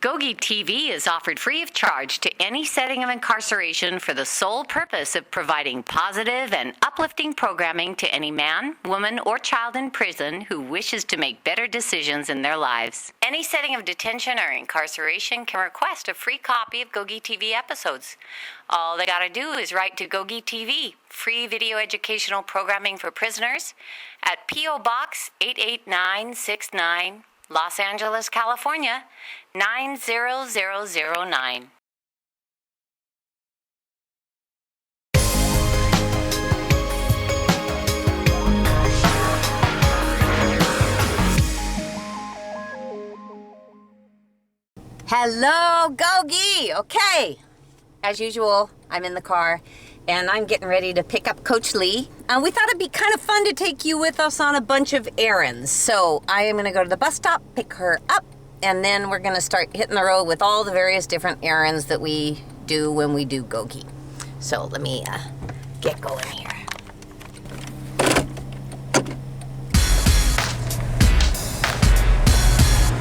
GOGI TV is offered free of charge to any setting of incarceration for the sole purpose of providing positive and uplifting programming to any man, woman, or child in prison who wishes to make better decisions in their lives. Any setting of detention or incarceration can request a free copy of GOGI TV episodes. All they gotta do is write to GOGI TV, free video educational programming for prisoners, at P.O. Box 88969, Los Angeles, California, 90009. Hello, GOGI! Okay, as usual, I'm in the car and I'm getting ready to pick up Coach Lee. We thought it'd be kind of fun to take you with us on a bunch of errands. So I am gonna go to the bus stop, pick her up, and then we're gonna start hitting the road with all the various different errands that we do when we do GOGI. So let me get going here.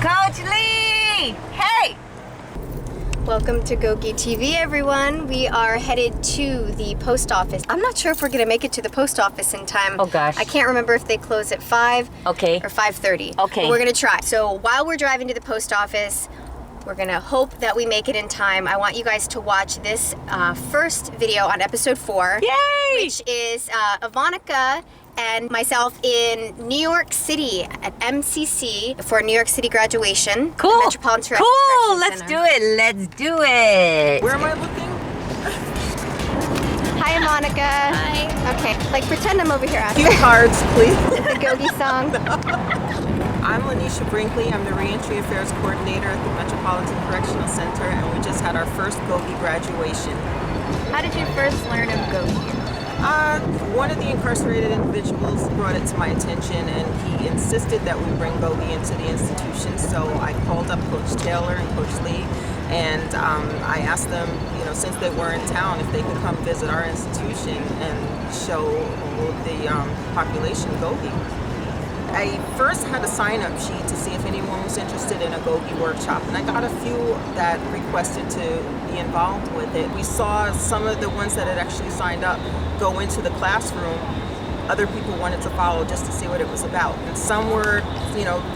Coach Lee! Hey! Welcome to GOGI TV, everyone. We are headed to the post office. I'm not sure if we're going to make it to the post office in time. Oh, gosh. I can't remember if they close at 5 Okay. or 5:30. Okay. But we're going to try. So while we're driving to the post office, we're going to hope that we make it in time. I want you guys to watch this first video on episode 4. Yay! Which is Ivanica and myself in New York City at MCC for New York City graduation. Cool. Metropolitan Cool. Corrections Let's Center. do it. Let's do it. Where am I looking? Hi, Monica. Hi. Okay, like pretend I'm over here asking Few cards, please. the GOGI song. I'm Lanisha Brinkley. I'm the Reentry Affairs Coordinator at the Metropolitan Correctional Center, and we just had our first GOGI graduation. How did you first learn of GOGI? One of the incarcerated individuals brought it to my attention, and he insisted that we bring GOGI into the institution. So I called up Coach Taylor and Coach Lee, and I asked them, since they were in town, if they could come visit our institution and show the population GOGI. I first had a sign-up sheet to see if anyone was interested in a GOGI workshop, and I got a few that requested to be involved with it. We saw some of the ones that had actually signed up go into the classroom. Other people wanted to follow just to see what it was about. And some were,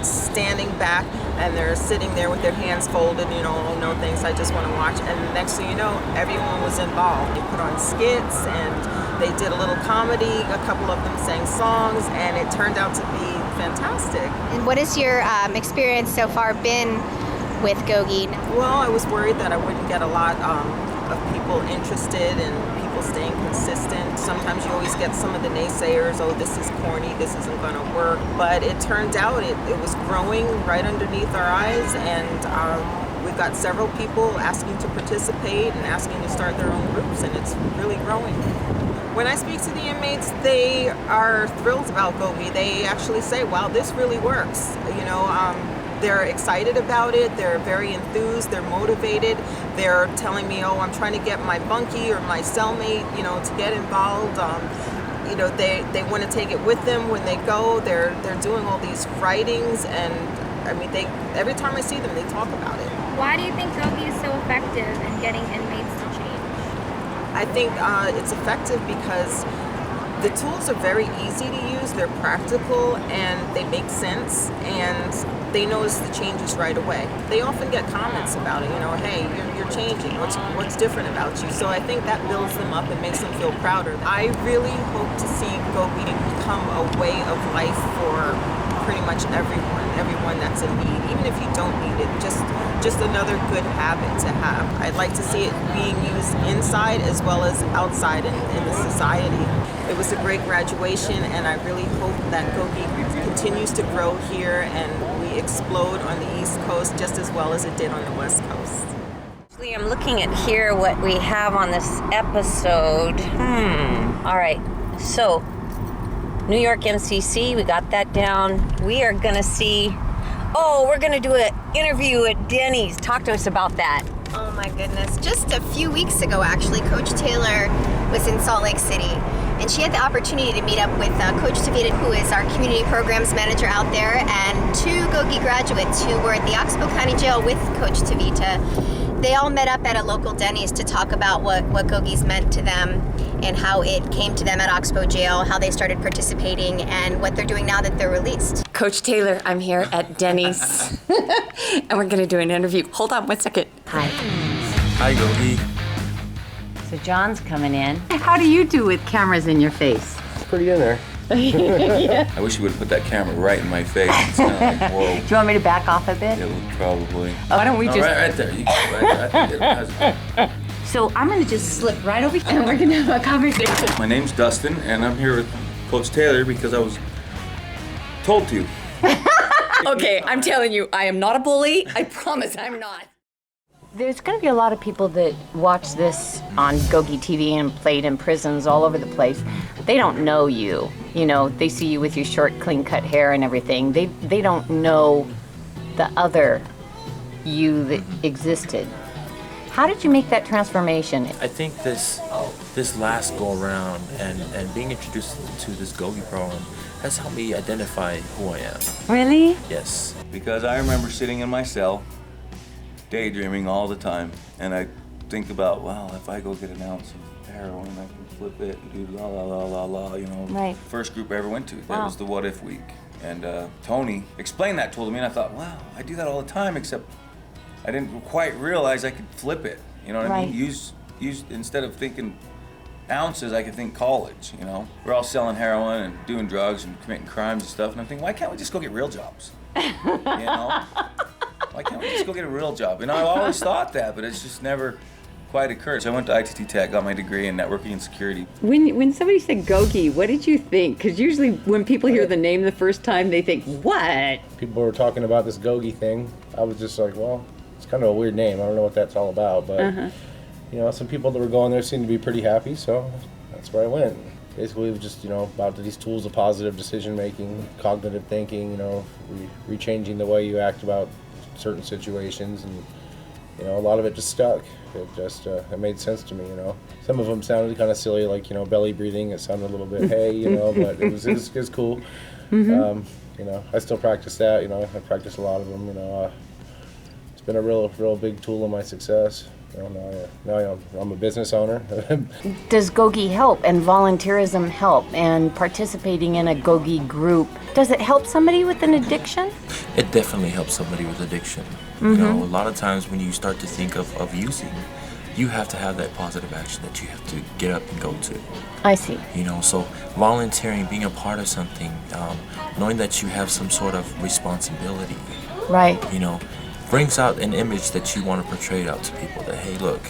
standing back and they're sitting there with their hands folded, oh no thanks, I just want to watch. And the next thing you know, everyone was involved. They put on skits and they did a little comedy, a couple of them sang songs, and it turned out to be fantastic. And what has your experience so far been with GOGI? Well, I was worried that I wouldn't get a lot of people interested and people staying consistent. Sometimes you always get some of the naysayers, oh, this is corny, this isn't going to work. But it turned out it was growing right underneath our eyes, and we've got several people asking to participate and asking to start their own groups, and it's really growing. When I speak to the inmates, they are thrilled about GOGI. They actually say, wow, this really works. They're excited about it. They're very enthused. They're motivated. They're telling me, oh, I'm trying to get my bunkie or my cellmate, to get involved. They want to take it with them when they go. They're doing all these writings, and every time I see them, they talk about it. Why do you think GOGI is so effective in getting inmates to change? I think it's effective because the tools are very easy to use, they're practical, and they make sense, and they notice the changes right away. They often get comments about it, hey, you're changing, what's different about you? So I think that builds them up and makes them feel prouder. I really hope to see GOGI become a way of life for pretty much everyone that's in need, even if you don't need it, just another good habit to have. I'd like to see it being used inside as well as outside in the society. It was a great graduation, and I really hope that GOGI continues to grow here and we explode on the East Coast just as well as it did on the West Coast. Actually, I'm looking at here what we have on this episode. All right, so New York MCC, we got that down. We are gonna we're gonna do an interview at Denny's. Talk to us about that. Oh my goodness. Just a few weeks ago, actually, Coach Taylor was in Salt Lake City, and she had the opportunity to meet up with Coach Tavita, who is our community programs manager out there, and 2 GOGI graduates who were at the Oxbow County Jail with Coach Tavita. They all met up at a local Denny's to talk about what GOGI's meant to them and how it came to them at Oxbow Jail, how they started participating, and what they're doing now that they're released. Coach Taylor, I'm here at Denny's, and we're going to do an interview. Hold on 1 second. Hi. Hi, GOGI. So John's coming in. How do you do with cameras in your face? It's pretty in there. Yeah. I wish you would have put that camera right in my face. It's kind of like, whoa. Do you want me to back off a bit? Yeah, probably. Why don't we No, just... right there. You go, So I'm going to just slip right over here, and we're going to have a conversation. My name's Dustin, and I'm here with Coach Taylor because I was told to. Okay, I'm telling you, I am not a bully. I promise I'm not. There's going to be a lot of people that watch this on GOGI TV and played in prisons all over the place. They don't know you. You know, they see you with your short, clean-cut hair and everything. They don't know the other you that existed. How did you make that transformation? I think this last go around and being introduced to this GOGI program has helped me identify who I am. Really? Yes. Because I remember sitting in my cell, daydreaming all the time, and I think about, wow, if I go get an ounce of heroin, I can flip it and do la la la la la, you know. Right. First group I ever went to, that Wow. was the What If Week. And Tony explained that to me, and I thought, wow, I do that all the time, except I didn't quite realize I could flip it. You know what I Right. mean? Use instead of thinking ounces, I could think college, you know? We're all selling heroin and doing drugs and committing crimes and stuff, and I'm thinking, why can't we just go get real jobs? You know? Why can't we just go get a real job? And I've always thought that, but it's just never quite occurred. So I went to ITT Tech, got my degree in networking and security. When somebody said GOGI, what did you think? Because usually when people hear the name the first time, they think, what? People were talking about this GOGI thing. I was just like, well, it's kind of a weird name. I don't know what that's all about, but you know, some people that were going there seemed to be pretty happy, so that's where I went. Basically, it was just, you know, about these tools of positive decision making, cognitive thinking, you know, rechanging the way you act about certain situations, and you know, a lot of it just stuck. It just it made sense to me, you know. Some of them sounded kind of silly, like, you know, belly breathing. It sounded a little bit hey, you know, but it was cool. You know, I still practice that. You know, I practice a lot of them. You know, it's been a real big tool in my success. You know, now I'm a business owner. Does GOGI help and volunteerism help and participating in a GOGI group? Does it help somebody with an addiction? It definitely helps somebody with addiction. You know, a lot of times when you start to think of using, you have to have that positive action that you have to get up and go to. I see. You know, so volunteering, being a part of something, knowing that you have some sort of responsibility, Right. you know, brings out an image that you want to portray out to people that, hey, look,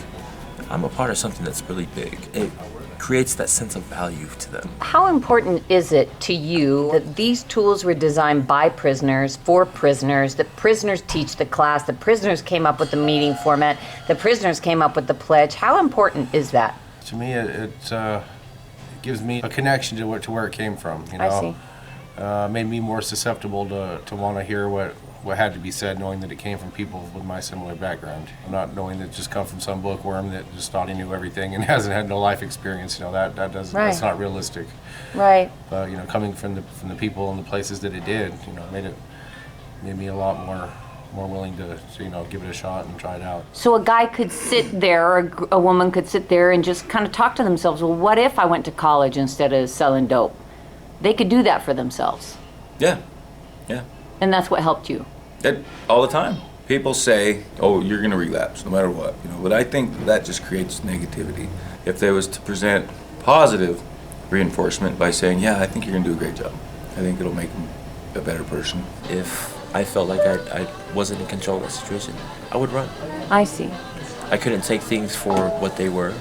I'm a part of something that's really big. It creates that sense of value to them. How important is it to you that these tools were designed by prisoners, for prisoners, that prisoners teach the class, the prisoners came up with the meeting format, the prisoners came up with the pledge? How important is that? To me, it gives me a connection to where it came from. You know, I see. Made me more susceptible to want to hear what had to be said, knowing that it came from people with my similar background, not knowing that it just come from some bookworm that just thought he knew everything and hasn't had no life experience. You know, that doesn't that's not realistic. Right. But you know, coming from the people and the places that it did, you know, made me a lot more willing to you know, give it a shot and try it out. So a guy could sit there, or a woman could sit there and just kind of talk to themselves, well, what if I went to college instead of selling dope? They could do that for themselves. Yeah. And that's what helped you. All the time. People say, oh, you're going to relapse no matter what. You know, but I think that just creates negativity. If they was to present positive reinforcement by saying, yeah, I think you're going to do a great job. I think it'll make them a better person. If I felt like I wasn't in control of the situation, I would run. I see. I couldn't take things for what they were.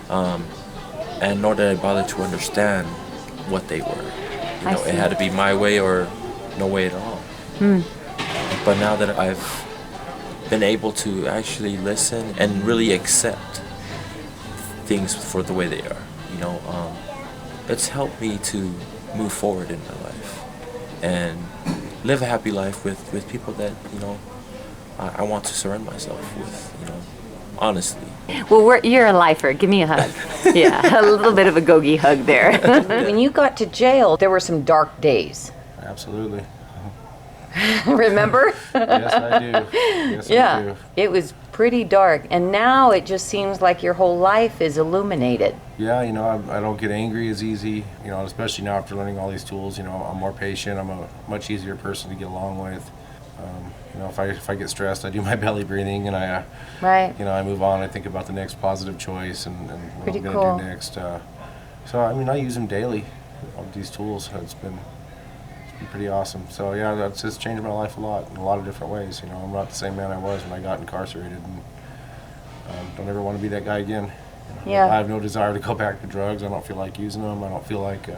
And nor did I bother to understand what they were. You I know, see. it had to be my way or no way at all. But now that I've been able to actually listen and really accept things for the way they are, you know, it's helped me to move forward in my life and live a happy life with people that, you know, I want to surround myself with, you know. honestly. Well, you're a lifer. Give me a hug. Yeah, a little bit of a GOGI hug there. When you got to jail, there were some dark days. Absolutely. Remember? Yes, I do. Yes, I do. It was pretty dark, and now it just seems like your whole life is illuminated. Yeah, you know, I don't get angry as easy, you know, especially now after learning all these tools. You know, I'm more patient. I'm a much easier person to get along with. You know, if I get stressed, I do my belly breathing, and I, you know, I move on. I think about the next positive choice and what Pretty I'm going to cool. do next. So, I mean, I use them daily, these tools. It's been pretty awesome. So, yeah, that's just changed my life a lot in a lot of different ways. You know, I'm not the same man I was when I got incarcerated, and don't ever want to be that guy again. You know, Yeah. I have no desire to go back to drugs. I don't feel like using them. I don't feel like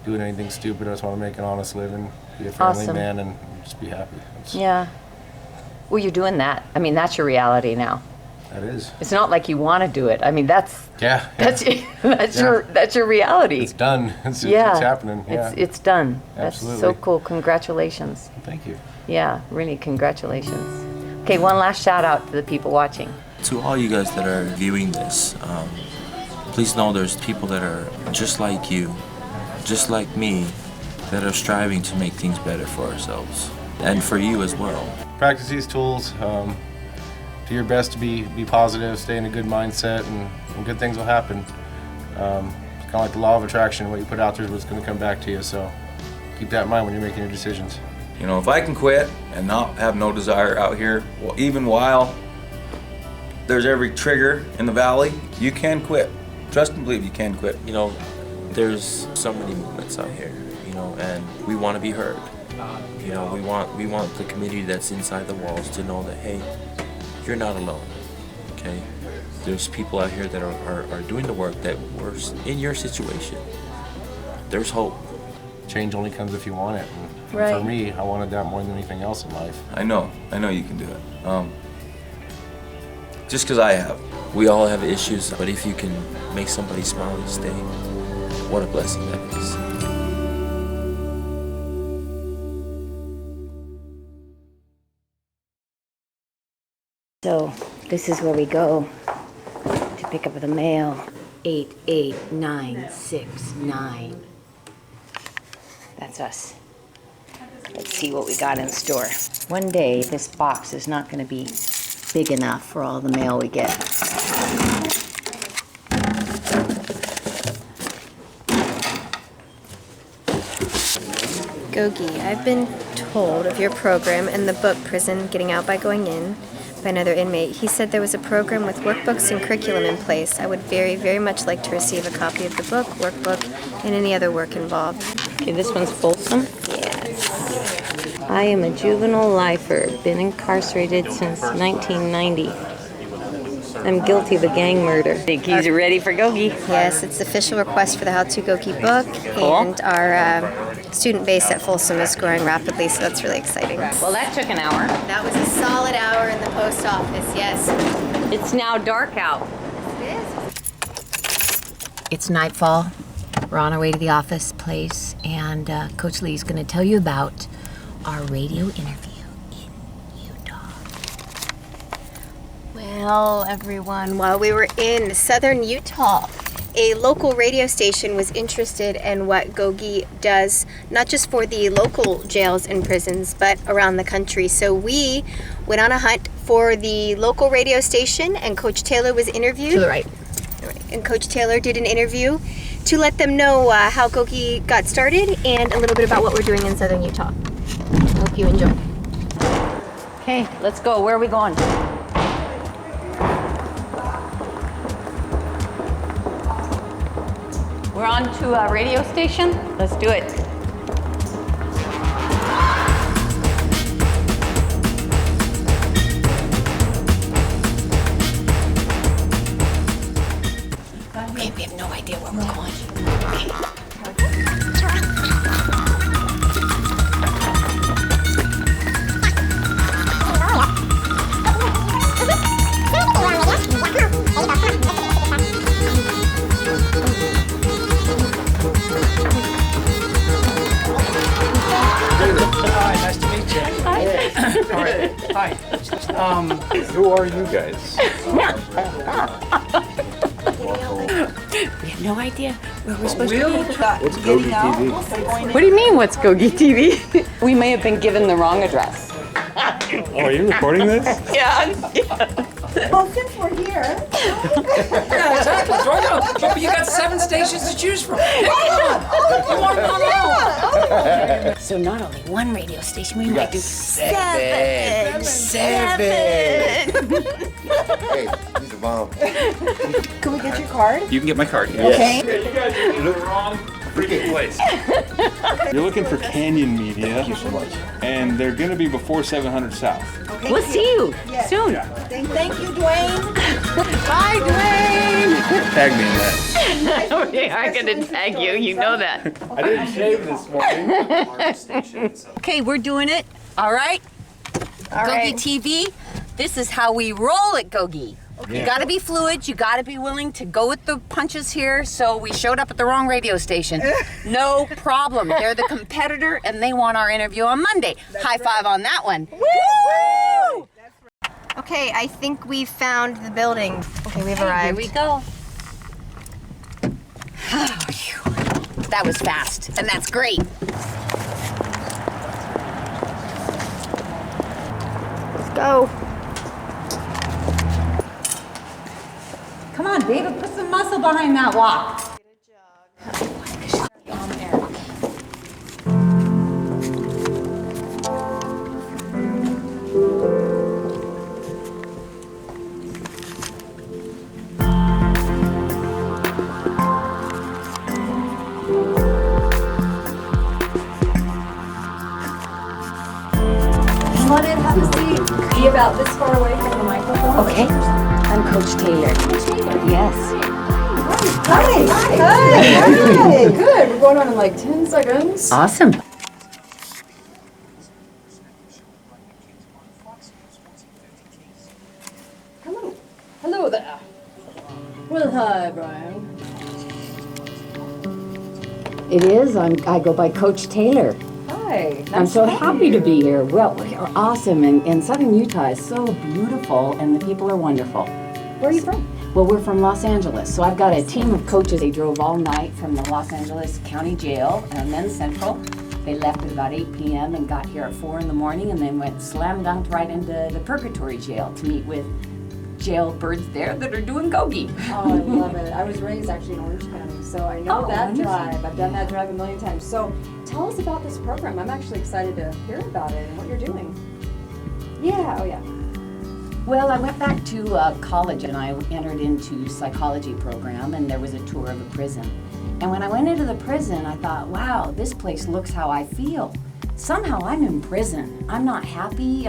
doing anything stupid. I just want to make an honest living, be a family Awesome. man, and just be happy. Yeah. Well, you're doing that. I mean, that's your reality now. That is. It's not like you want to do it. I mean, that's Yeah. that's Yeah. that's your reality. It's done. It's happening. Yeah. It's done. That's so Absolutely. cool. Congratulations. Thank you. Yeah, really, congratulations. Okay, one last shout out to the people watching. To all you guys that are viewing this, please know there's people that are just like you, just like me, that are striving to make things better for ourselves and for you as well. Practice these tools. Do your best to be positive, stay in a good mindset, and good things will happen. It's kind of like the law of attraction. What you put out there is what's going to come back to you. So keep that in mind when you're making your decisions. You know, if I can quit and not have no desire out here, well, even while there's every trigger in the valley, you can quit. Trust and believe you can quit. You know, there's so many movements out here, you know, and we want to be heard. You know, we want the community that's inside the walls to know that, hey, you're not alone, okay? There's people out here that are doing the work that were in your situation. There's hope. Change only comes if you want it. And Right. for me, I wanted that more than anything else in life. I know you can do it. Just because I have. We all have issues, but if you can make somebody smile each day, what a blessing that is. So, this is where we go to pick up the mail. 88969. That's us. Let's see what we got in store. One day, this box is not going to be big enough for all the mail we get. GOGI, I've been told of your program and the book Prison Getting Out by Going In by another inmate. He said there was a program with workbooks and curriculum in place. I would very, very much like to receive a copy of the book, workbook, and any other work involved. Okay, this one's fulsome. Yes. I am a juvenile lifer, been incarcerated since 1990. I'm guilty of a gang murder. Think he's ready for GOGI? Yes, it's the official request for the How to GOGI book, Cool. and our student base at Folsom is growing rapidly, so that's really exciting. Well, that took an hour. That was a solid hour in the post office, yes. It's now dark out. It is. It's nightfall. We're on our way to the office place, and Coach Lee's going to tell you about our radio interview in Utah. Well, everyone, while we were in southern Utah, a local radio station was interested in what GOGI does, not just for the local jails and prisons, but around the country. So we went on a hunt for the local radio station, and Coach Taylor was interviewed. To the right. And Coach Taylor did an interview to let them know how GOGI got started and a little bit about what we're doing in southern Utah. Hope you enjoy. Okay, let's go. Where are we going? We're on to a radio station. Let's do it. Okay, we have no idea where we're going. Who are you guys? We have no idea where we're supposed to be. What's GOGI TV? What do you mean, what's GOGI TV? We may have been given the wrong address. Oh, are you recording this? Yeah. Well, since we're here. Yeah, exactly. But you got 7 stations to choose from. Pick one. You want one all. So not only one radio station, we might do Seven. Hey, he's a bomb. Can we get your card? You can get my card. Okay. You guys are in the wrong freaking place. You're looking for Canyon Media. Thank you so much. And they're going to be before 700 South. Okay. We'll see you soon. Thank you, Dwayne. Bye, Dwayne. Tag me in that. We are going to tag you. You know that. I didn't shave this morning. Okay, we're doing it. All right. GOGI TV. This is how we roll at GOGI. You gotta be fluid, you gotta be willing to go with the punches here, so we showed up at the wrong radio station. No problem. They're the competitor and they want our interview on Monday. High five on that one. Woo! Okay, I think we've found the building. Okay, we've arrived. Here we go. That was fast, and that's great. Let's go. Come on, David, put some muscle behind that walk. You want to have a seat? Be about this far away from the microphone. Okay. I'm Coach Taylor. Yes. Hi. Hi. Good. We're going on in like 10 seconds. Awesome. Hello. Hello there. Well, hi, Brian. It is. I go by Coach Taylor. Hi. I'm so happy to be here. Well, you're awesome, and Southern Utah is so beautiful, and the people are wonderful. Where are you from? Well, we're from Los Angeles, so I've got a team of coaches. They drove all night from the Los Angeles County Jail and Men's Central. They left at about 8 p.m. and got here at 4 in the morning, and then went slam dunked right into the Purgatory Jail to meet with jailbirds there that are doing GOGI. Oh, I love it. I was raised actually in Orange County, so I know that wonderful. drive. I've done that drive a million times. So tell us about this program. I'm actually excited to hear about it and what you're doing. Yeah, oh yeah. Well, I went back to college and I entered into psychology program, and there was a tour of a prison. And when I went into the prison, I thought, wow, this place looks how I feel. Somehow I'm in prison. I'm not happy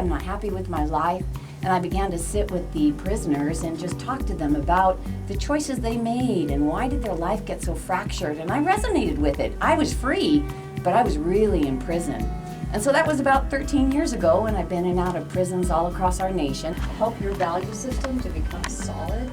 with my life. And I began to sit with the prisoners and just talk to them about the choices they made and why did their life get so fractured. And I resonated with it. I was free, but I was really in prison. And so that was about 13 years ago, and I've been in and out of prisons all across our nation. Help your value system to become solid.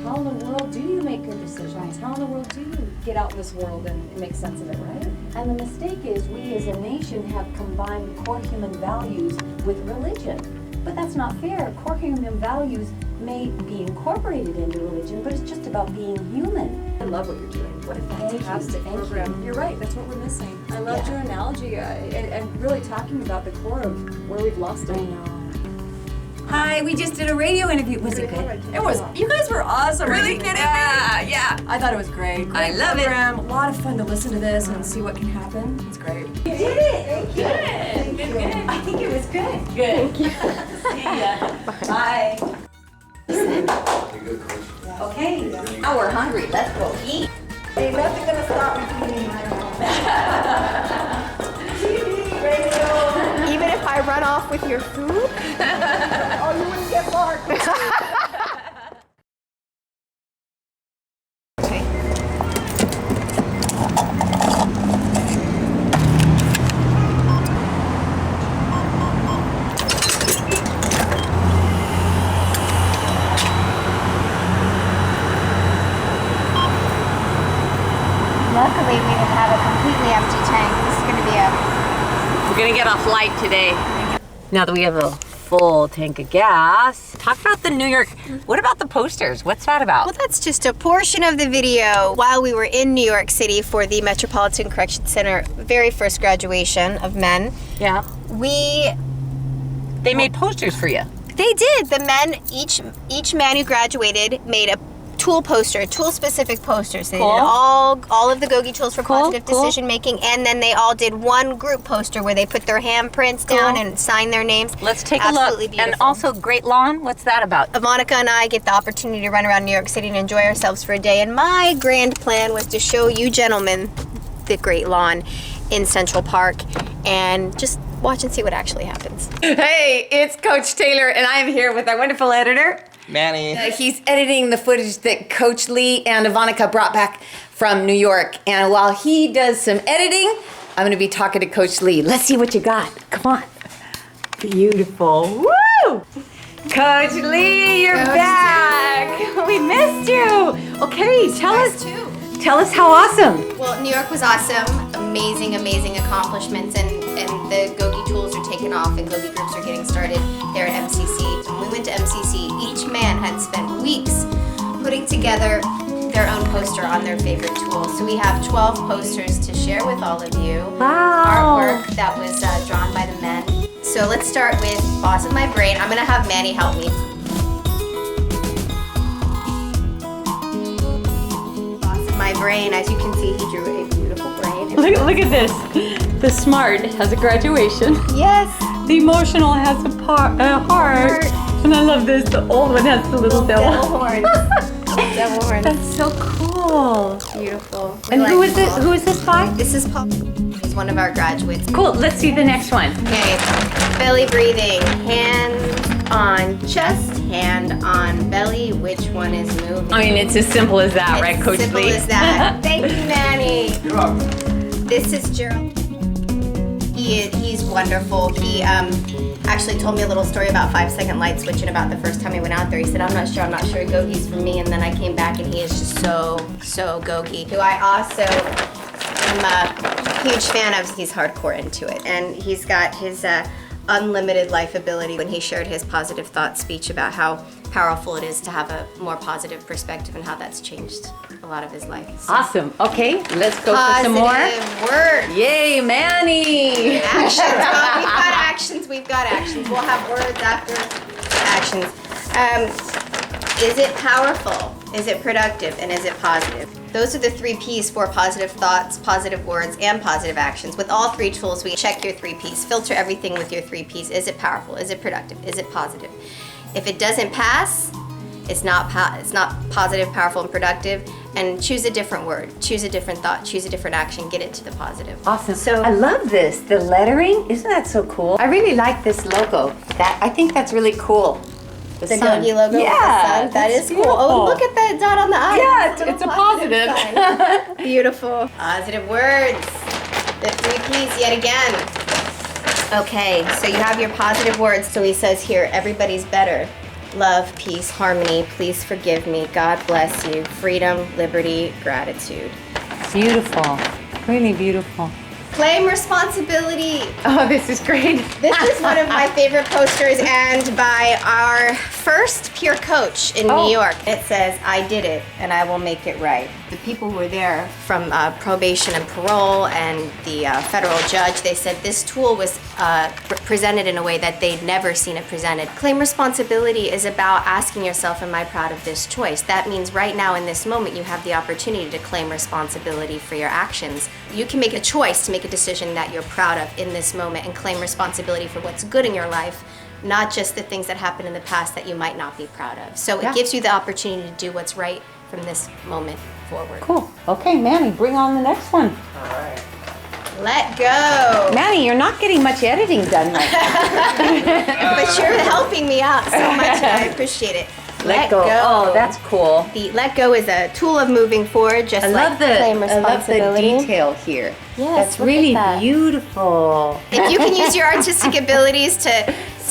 How in the world do you make good decisions? How in the world do you get out in this world and make sense of it, right? And the mistake is we as a nation have combined core human values with religion. But that's not fair. Core human values may be incorporated into religion, but it's just about being human. I love what you're doing. What a fantastic program. You're right, that's what we're missing. I loved your analogy and really talking about the core of where we've lost it. I know. Hi, we just did a radio interview. Was it good? It was. You guys were awesome. Really? Did it? Yeah. I thought it was great. I love it. program. A lot of fun to listen to this and see what can happen. It's great. You did it. Thank you. Good. I think it was good. Good. Thank you. See ya. Bye. Okay. Now we're hungry. Let's go eat. Hey, nothing gonna stop me from eating. TV, radio. Even if I run off with your food? Oh, you wouldn't get barked. Luckily, we have a completely empty tank. This is going to be a... We're gonna get off light today. Now that we have a full tank of gas. Talk about the New York. What about the posters? What's that about? Well, that's just a portion of the video. While we were in New York City for the Metropolitan Correction Center very first graduation of men, Yeah. They made posters for you. They did. The men, each man who graduated made a tool poster, tool-specific posters. They did all of the GOGI tools for positive decision making, and then they all did one group poster where they put their handprints down and signed their names. Let's take Absolutely a look. beautiful. And also Great Lawn. What's that about? Monica and I get the opportunity to run around New York City and enjoy ourselves for a day, and my grand plan was to show you gentlemen the Great Lawn in Central Park and just watch and see what actually happens. Hey, it's Coach Taylor, and I'm here with our wonderful editor, Manny. He's editing the footage that Coach Lee and Ivanica brought back from New York. And while he does some editing, I'm going to be talking to Coach Lee. Let's see what you got. Come on. Beautiful. Woo! Coach Lee, you're back. We missed you. Okay, tell us how awesome. Well, New York was awesome. Amazing, amazing accomplishments, and the GOGI tools are taking off, and GOGI groups are getting started there at MCC. When we went to MCC, each man had spent weeks putting together their own poster on their favorite tool. So we have 12 posters to share with all of you. Wow. Artwork that was drawn by the men. So let's start with Boss of My Brain. I'm gonna have Manny help me. Boss of My Brain, as you can see, he drew a beautiful brain. Look at this. The smart has a graduation. Yes. The emotional has a heart. And I love this. The old one has the little devil. horns. Devil horns. That's so cool. Beautiful. And who is this? Who is this by? This is Paul. He's one of our graduates. Cool. Let's see the next one. Okay. Belly breathing. Hand on chest, hand on belly. Which one is moving? I mean, it's as simple as that, right, Coach Lee? Simple as that. Thank you, Manny. This is Gerald. He's wonderful. He actually told me a little story about 5-second light switching about the first time he went out there. He said, I'm not sure GOGI's for me. And then I came back and he is just so GOGI. Who I also am a huge fan of. He's hardcore into it. And he's got his unlimited life ability when he shared his positive thought speech about how powerful it is to have a more positive perspective and how that's changed a lot of his life. So. Awesome. Okay, let's go for some more. Positive words. Yay, Manny! Actions. Well, we've got actions. We've got actions. We'll have words after actions. Is it powerful? Is it productive? And is it positive? Those are the 3 P's for positive thoughts, positive words, and positive actions. With all 3 tools, we check your 3 P's. Filter everything with your 3 P's. Is it powerful? Is it productive? Is it positive? If it doesn't pass, it's not positive, powerful, and productive. And choose a different word, choose a different thought, choose a different action, get it to the positive. Awesome. So I love this. The lettering, isn't that so cool? I really like this logo. I think that's really cool. The sun. GOGI logo with the sun. That is cool. Oh, look at that dot on the eye. Yeah, it's a positive. Sign. Beautiful. Positive words. The 3 P's yet again. Okay, so you have your positive words. So he says here, everybody's better. Love, peace, harmony, please forgive me, God bless you, freedom, liberty, gratitude. Beautiful. Really beautiful. Claim responsibility. Oh, this is great. This is one of my favorite posters, and by our first peer coach in New York. It says, I did it, and I will make it right. The people who were there from probation and parole and the federal judge, they said this tool was presented in a way that they'd never seen it presented. Claim responsibility is about asking yourself, am I proud of this choice? That means right now in this moment, you have the opportunity to claim responsibility for your actions. You can make a choice to make a decision that you're proud of in this moment and claim responsibility for what's good in your life, not just the things that happened in the past that you might not be proud of. So it gives you the opportunity to do what's right from this moment forward. Cool. Okay, Manny, bring on the next one. All right. Let go. Manny, you're not getting much editing done right now. But you're helping me out so much, and I appreciate it. Let go. Oh, that's cool. The let go is a tool of moving forward, just like claim responsibility. I love the detail here. Yes, that's really beautiful. If you can use your artistic abilities to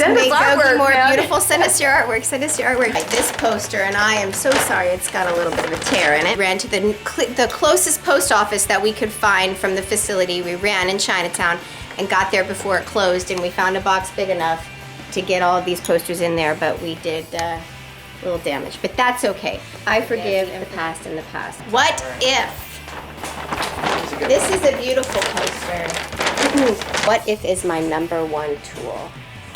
make GOGI more beautiful, send us your artwork. Send us your artwork. This poster, and I am so sorry, it's got a little bit of a tear in it. Ran to the closest post office that we could find from the facility. We ran in Chinatown and got there before it closed, and we found a box big enough to get all of these posters in there, but we did a little damage. But that's okay. I forgive the past in the past. What if? This is a beautiful poster. What if is my #1 tool.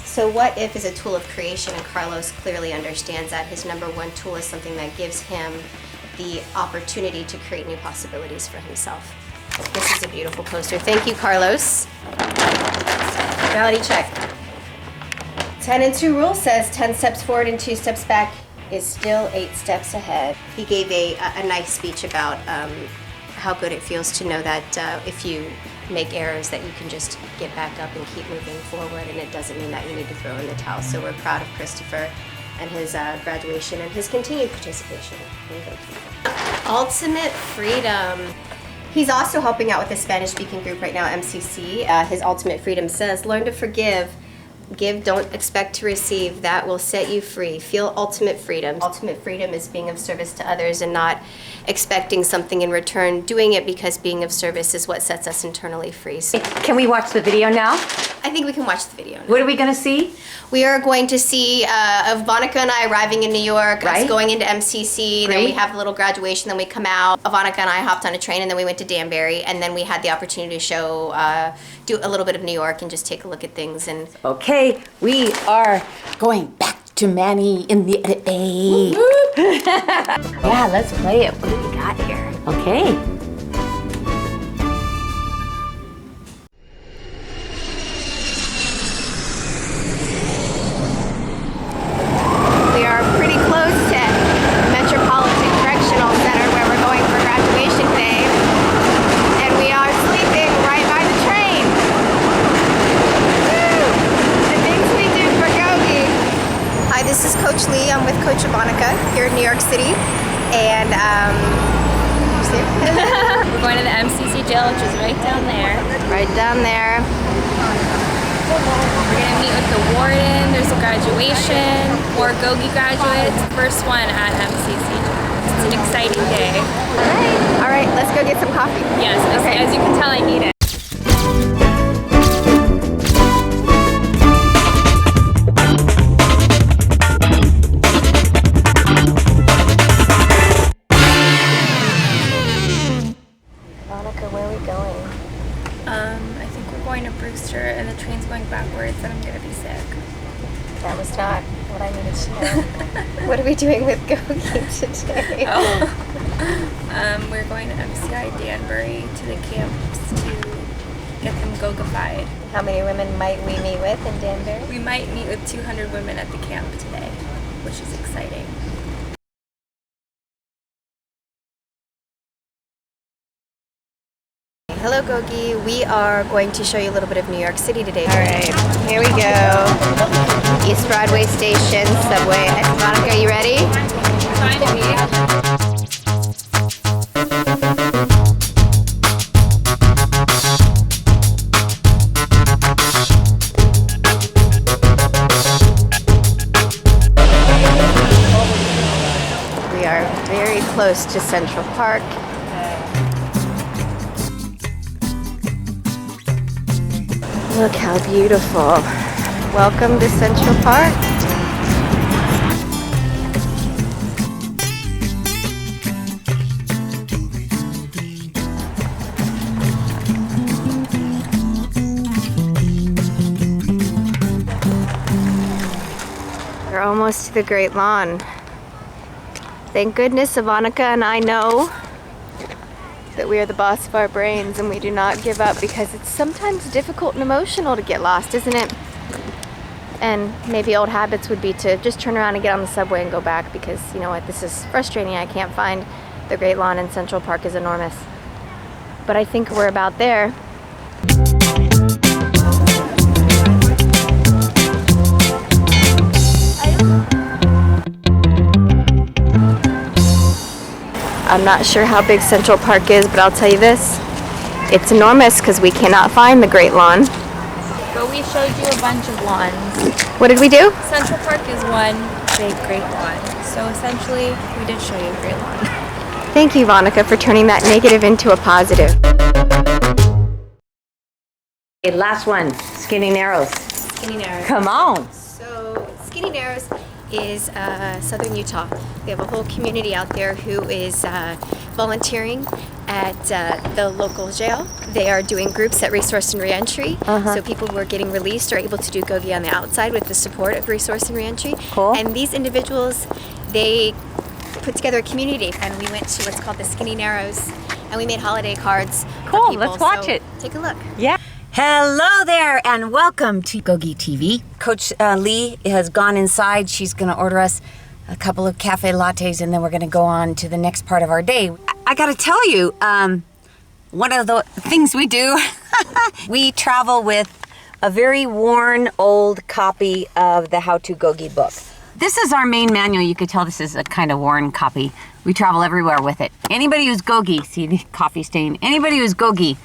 So what if is a tool of creation, and Carlos clearly understands that. His #1 tool is something that gives him the opportunity to create new possibilities for himself. This is a beautiful poster. Thank you, Carlos. Reality check. 10 and 2 rule says 10 steps forward and 2 steps back is still 8 steps ahead. He gave a nice speech about how good it feels to know that if you make errors that you can just get back up and keep moving forward, and it doesn't mean that you need to throw in the towel. So we're proud of Christopher and his graduation and his continued participation in GOGI. Ultimate freedom. He's also helping out with the Spanish-speaking group right now, MCC. His Ultimate Freedom says, learn to forgive. Give, don't expect to receive. That will set you free. Feel ultimate freedom. Ultimate freedom is being of service to others and not expecting something in return. Doing it because being of service is what sets us internally free. So Can we watch the video now? I think we can watch the video now. What are we gonna see? We are going to see of Vonica and I arriving in New York, Right. us going into MCC, then we Great. have the little graduation, then we come out. Vonica and I hopped on a train and then we went to Danbury, and then we had the opportunity to show, do a little bit of New York and just take a look at things. And Okay, we are going back to Manny in the day. Yeah, let's play it. What do we got here? Okay. we are pretty close to Metropolitan Correctional Center where we're going for graduation day. And we are sleeping right by the train. Woo! The things we do for GOGI. Hi, this is Coach Lee. I'm with Coach Vonica here in New York City. And We're going to the MCC jail, which is right down there. Right down there. We're going to meet with the warden. There's a graduation, more GOGI graduates. First one at MCC. It's an exciting day. All right, let's go get some coffee. Yes, as you can tell, I need it. Monica, where are we going? I think we're going to Brewster, and the train's going backwards, and I'm going to be sick. That was not what I needed to know. What are we doing with GOGI today? We're going to MCI Danbury to the camps to get them GOGIfied. How many women might we meet with in Danbury? We might meet with 200 women at the camp today, which is exciting. Hello GOGI, we are going to show you a little bit of New York City today. All right, here we go. East Broadway Station, subway. Monica, are you ready? Trying to be. We are very close to Central Park. Look how beautiful. Welcome to Central Park. We're almost to the Great Lawn. Thank goodness Ivanica and I know that we are the boss of our brains and we do not give up, because it's sometimes difficult and emotional to get lost, isn't it? And maybe old habits would be to just turn around and get on the subway and go back, because you know what, this is frustrating. I can't find the Great Lawn, and Central Park is enormous. But I think we're about there. I'm not sure how big Central Park is, but I'll tell you this. It's enormous because we cannot find the Great Lawn. But we showed you a bunch of lawns. What did we do? Central Park is one big great lawn. So essentially, we did show you a great lawn. Thank you, Vonica, for turning that negative into a positive. Okay, last one, Skinny Narrows. Skinny Narrows. Come on. So Skinny Narrows is southern Utah. We have a whole community out there who is volunteering at the local jail. They are doing groups at Resource and Reentry. So people who are getting released are able to do GOGI on the outside with the support of Resource and Reentry. Cool. And these individuals, they put together a community, and we went to what's called the Skinny Narrows, and we made holiday cards. Cool, for people. let's watch So it. Take a look. Yeah. Hello there, and welcome to GOGI TV. Coach Lee has gone inside. She's going to order us a couple of cafe lattes, and then we're going to go on to the next part of our day. I got to tell you, one of the things we do, we travel with a very worn old copy of the How to GOGI book. This is our main manual. You could tell this is a kind of worn copy. We travel everywhere with it. Anybody who's GOGI, see the coffee stain, anybody who's GOGI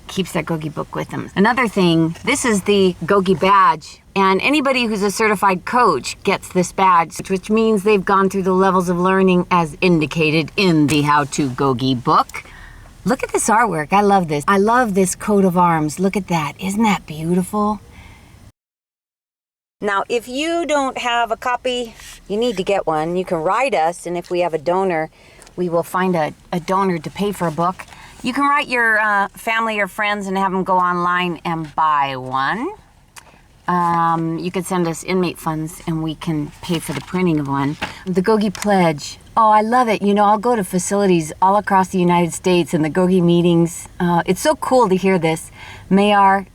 keeps that GOGI book with them. Another thing, this is the GOGI badge, and anybody who's a certified coach gets this badge, which means they've gone through the levels of learning as indicated in the How to GOGI book. Look at this artwork. I love this. I love this coat of arms. Look at that. Isn't that beautiful? Now, if you don't have a copy, you need to get one. You can write us, and if we have a donor, we will find a donor to pay for a book. You can write your family or friends and have them go online and buy one. You could send us inmate funds and we can pay for the printing of one. The GOGI Pledge. Oh, I love it. You know, I'll go to facilities all across the United States and the GOGI meetings. It's so cool to hear this. May our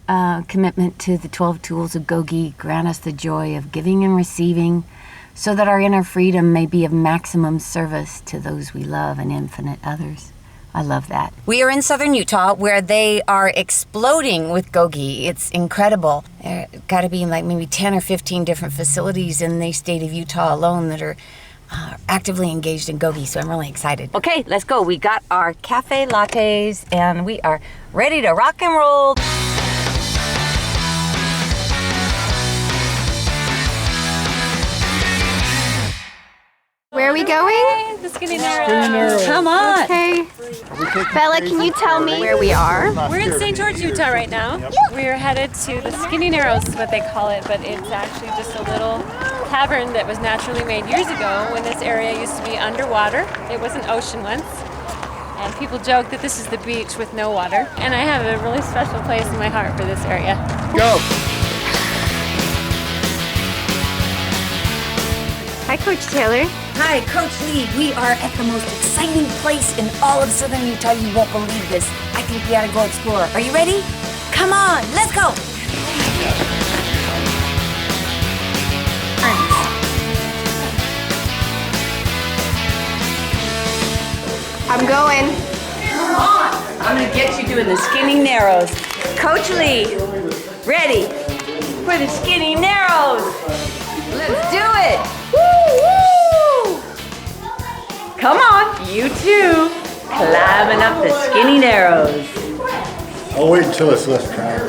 commitment to the 12 tools of GOGI grant us the joy of giving and receiving, so that our inner freedom may be of maximum service to those we love and infinite others. I love that. We are in southern Utah where they are exploding with GOGI. It's incredible. There got to be like maybe 10 or 15 different facilities in the state of Utah alone that are actively engaged in GOGI, so I'm really excited. Okay, let's go. We got our cafe lattes and we are ready to rock and roll. Where are we going? The Skinny Narrows. Come on. Okay. Bella, can you tell me where we are? We're in St. George, Utah right now. We're headed to the Skinny Narrows is what they call it, but it's actually just a little cavern that was naturally made years ago when this area used to be underwater. It was an ocean once. And people joke that this is the beach with no water. And I have a really special place in my heart for this area. Go! Hi, Coach Taylor. Hi, Coach Lee. We are at the most exciting place in all of southern Utah. You won't believe this. I think we ought to go explore. Are you ready? Come on, let's go. I'm going. Come on. I'm going to get you doing the Skinny Narrows. Coach Lee, ready for the Skinny Narrows. Let's do it. Woo, woo. Come on, you too. Climbing up the Skinny Narrows. I'll wait until it's less crowded.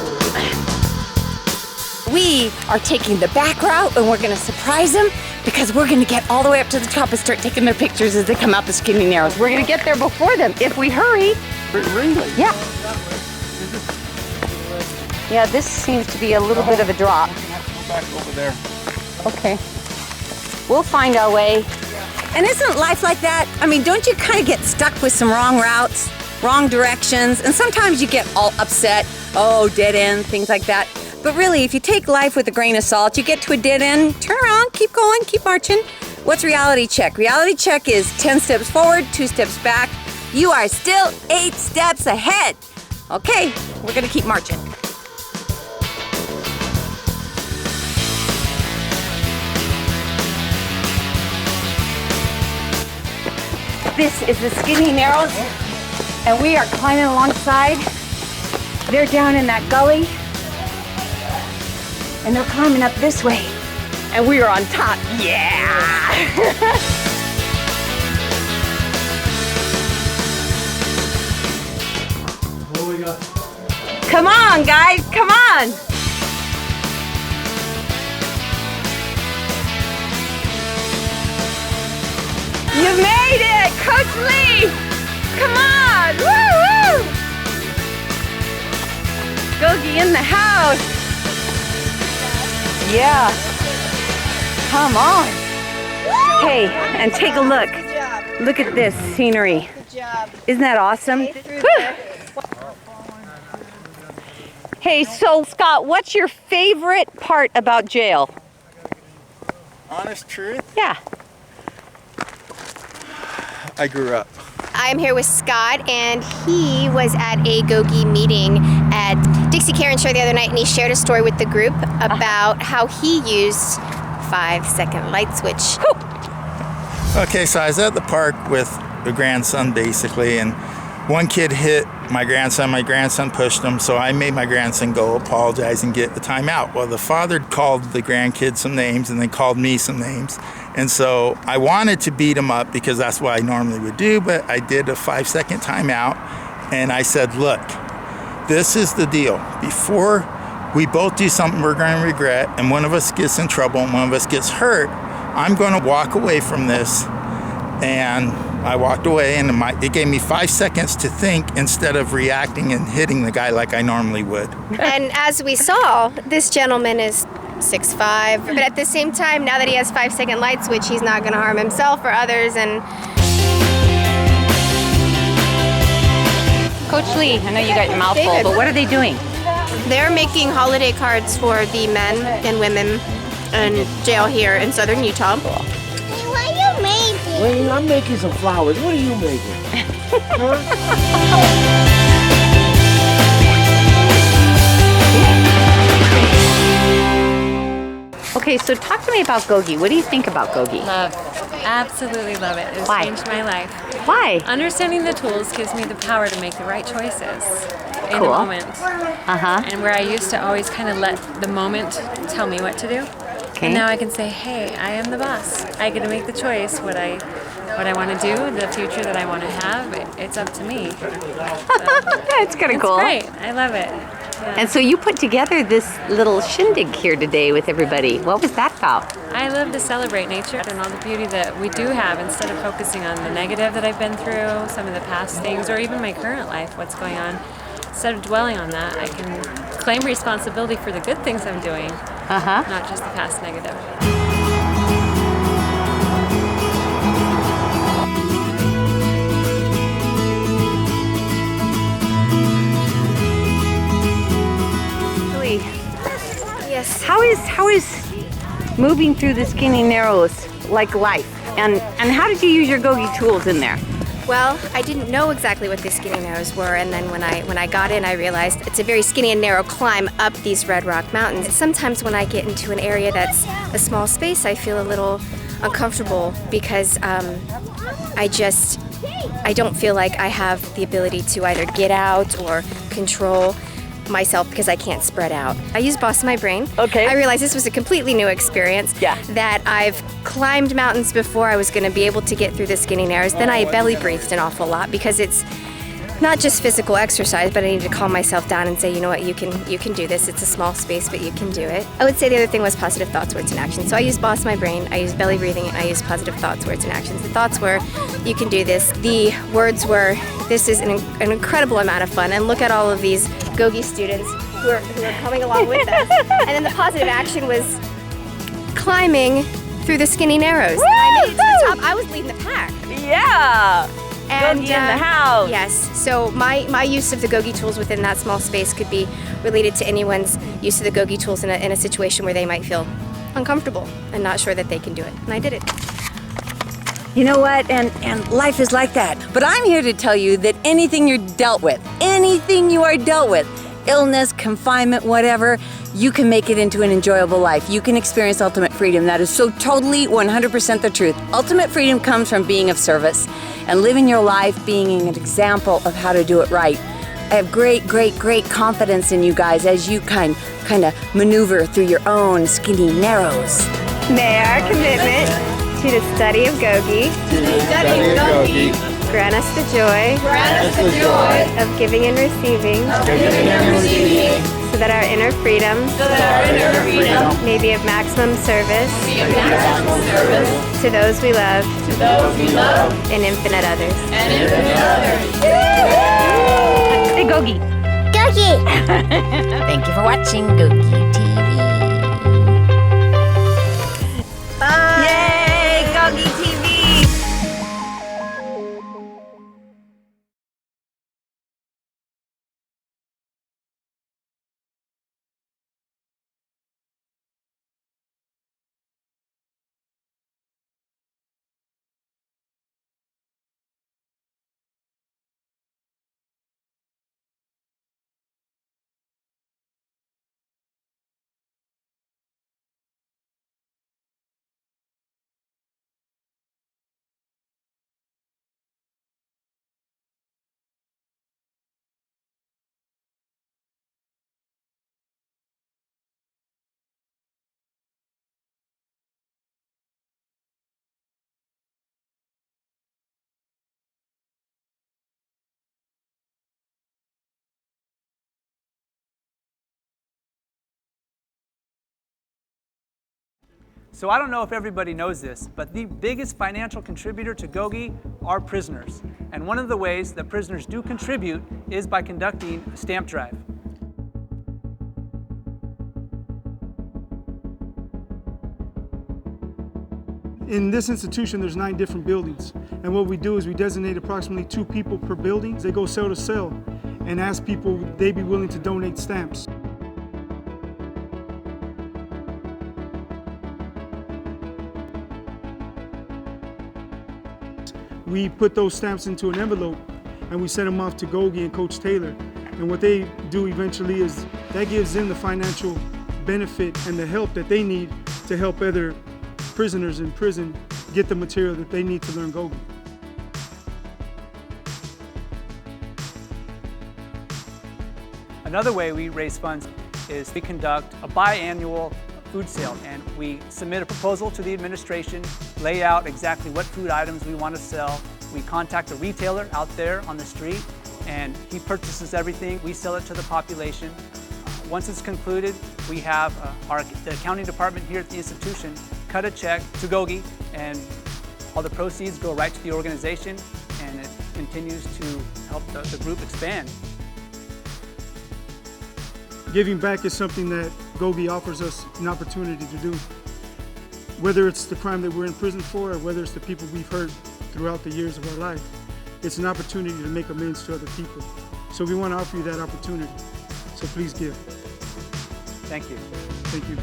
We are taking the back route and we're going to surprise them because we're going to get all the way up to the top and start taking their pictures as they come out the Skinny Narrows. We're going to get there before them if we hurry. Really? Yeah. Yeah, this seems to be a little bit of a drop. Go back over there. Okay. We'll find our way. And isn't life like that? I mean, don't you kind of get stuck with some wrong routes, wrong directions, and sometimes you get all upset, oh, dead end, things like that. But really, if you take life with a grain of salt, you get to a dead end, turn around, keep going, keep marching. What's reality check? Reality check is 10 steps forward, 2 steps back. You are still 8 steps ahead. Okay, we're gonna keep marching. This is the Skinny Narrows, and we are climbing alongside. They're down in that gully, and they're climbing up this way, and we are on top. Yeah! What do we got? Come on, guys, come on! You made it, Coach Lee! Come on, woo-woo! GOGI in the house. Yeah. Come on. Hey, and take a look. Look at this scenery. Isn't that awesome? Hey, so Scott, what's your favorite part about jail? Honest truth? Yeah. I grew up. I'm here with Scott, and he was at a GOGI meeting at Dixie Karen Show the other night, and he shared a story with the group about how he used 5-second light switch. Okay, so I was at the park with a grandson basically, and one kid hit my grandson pushed him, so I made my grandson go apologize and get the timeout. Well, the father called the grandkid some names and then called me some names, and so I wanted to beat him up because that's what I normally would do, but I did a 5-second timeout, and I said, look, this is the deal. Before we both do something we're going to regret, and one of us gets in trouble and one of us gets hurt, I'm going to walk away from this. And I walked away, and it gave me 5 seconds to think instead of reacting and hitting the guy like I normally would. And as we saw, this gentleman is 6'5", but at the same time, now that he has 5-second light switch, he's not going to harm himself or others. And Coach Lee, I know you got your mouth full, but what are they doing? They're making holiday cards for the men and women in jail here in southern Utah. What are you making? Wayne, I'm making some flowers. What are you making? Okay, so talk to me about GOGI. What do you think about GOGI? Love. Absolutely love it. It's Why? changed my life. Why? Understanding the tools gives me the power to make the right choices in Cool. the moment. Uh-huh. And where I used to always kind of let the moment tell me what to do. Okay. And now I can say, hey, I am the boss. I get to make the choice what I want to do, the future that I want to have. It's up to me. So, It's kind of cool. It's great. I love it. Yeah. And so you put together this little shindig here today with everybody. What was that about? I love to celebrate nature and all the beauty that we do have instead of focusing on the negative that I've been through, some of the past things, or even my current life, what's going on. Instead of dwelling on that, I can claim responsibility for the good things I'm doing, not just the past negative. Yes. How is moving through the skinny narrows like life? And how did you use your GOGI tools in there? Well, I didn't know exactly what the skinny narrows were, and then when I got in, I realized it's a very skinny and narrow climb up these Red Rock Mountains. Sometimes when I get into an area that's a small space, I feel a little uncomfortable because I don't feel like I have the ability to either get out or control myself because I can't spread out. I use Boss My Brain. Okay. I realized this was a completely new experience. Yeah. That I've climbed mountains before I was going to be able to get through the skinny narrows. Then I belly breathed an awful lot because it's not just physical exercise, but I needed to calm myself down and say, you know what, you can do this. It's a small space, but you can do it. I would say the other thing was positive thoughts, words, and actions. So I use Boss My Brain, I use belly breathing, and I use positive thoughts, words, and actions. The thoughts were, you can do this. The words were, this is an incredible amount of fun, and look at all of these GOGI students who are coming along with us. And then the positive action was climbing through the skinny narrows. And I made it to the top. I was leading the pack. Yeah. And, GOGI in the house. Yes. So my use of the GOGI tools within that small space could be related to anyone's use of the GOGI tools in a situation where they might feel uncomfortable and not sure that they can do it. And I did it. You know what? And life is like that. But I'm here to tell you that anything you're dealt with, anything you are dealt with, illness, confinement, whatever, you can make it into an enjoyable life. You can experience ultimate freedom. That is so totally 100% the truth. Ultimate freedom comes from being of service and living your life being an example of how to do it right. I have great, great, great confidence in you guys as you kind of maneuver through your own skinny narrows. May our commitment to the study of GOGI, grant us the joy, of giving and receiving, so that our inner freedom, may be of maximum service, to those we love, and infinite others. Say GOGI. GOGI! Thank you for watching GOGI TV. Bye. So I don't know if everybody knows this, but the biggest financial contributor to GOGI are prisoners. And one of the ways that prisoners do contribute is by conducting a stamp drive. In this institution, there's 9 different buildings. And what we do is we designate approximately 2 people per building. They go cell to cell and ask people would they be willing to donate stamps. We put those stamps into an envelope and we send them off to GOGI and Coach Taylor. And what they do eventually is that gives them the financial benefit and the help that they need to help other prisoners in prison get the material that they need to learn GOGI. Another way we raise funds is we conduct a biannual food sale, and we submit a proposal to the administration, lay out exactly what food items we want to sell. We contact a retailer out there on the street, and he purchases everything. We sell it to the population. Once it's concluded, we have the accounting department here at the institution cut a check to GOGI, and all the proceeds go right to the organization, and it continues to help the group expand. Giving back is something that GOGI offers us an opportunity to do. Whether it's the crime that we're in prison for or whether it's the people we've hurt throughout the years of our life, it's an opportunity to make amends to other people. So we want to offer you that opportunity. So please give. Thank you. Thank you.